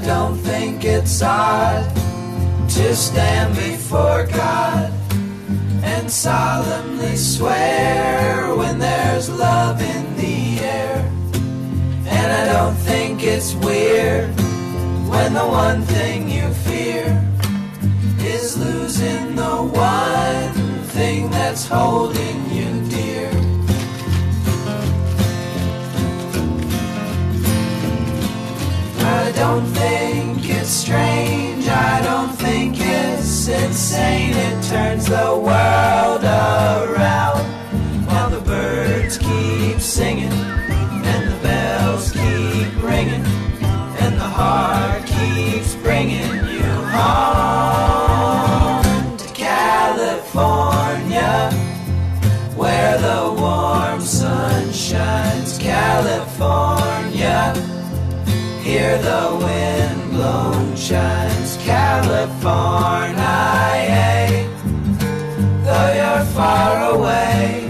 don't think it's odd to stand before God and solemnly swear when there's love in the air. And I don't think it's weird when the one thing you fear is losing the one thing that's holding you dear. I don't think it's strange, I don't think it's insane. It turns the world around while the birds keep singing and the bells keep ringing and the heart keeps bringing you home to California, where the warm sun shines. California, hear the wind blown chimes. California, though you're far away,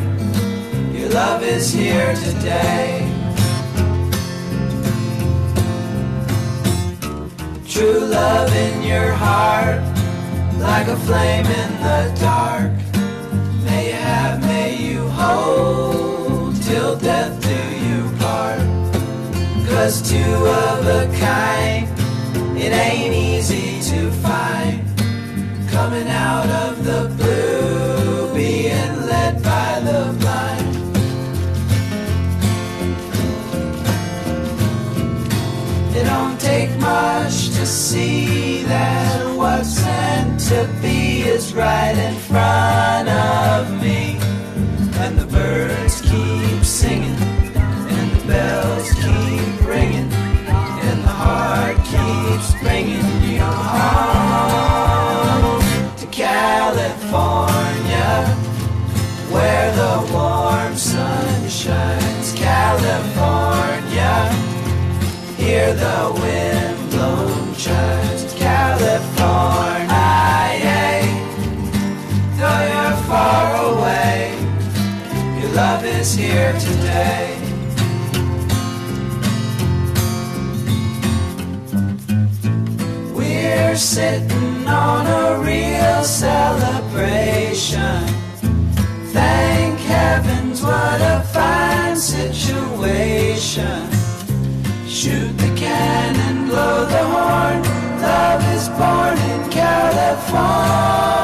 your love is here today. True love in your heart, like a flame in the dark. May you have, may you hold, till death do you part. 'Cause two of a kind, it ain't easy to find. Coming out of the blue, being led by the blind. It don't take much to see that what's meant to be is right in front of me. And the birds keep singing and the bells keep ringing and the heart keeps bringing you home to California, where the warm sun shines. California, hear the wind blown chimes. California, though you're far away, your love is here today. We're sitting on a real celebration. Thank heavens, what a fine situation. Shoot the cannon, blow the horn, love is born in California.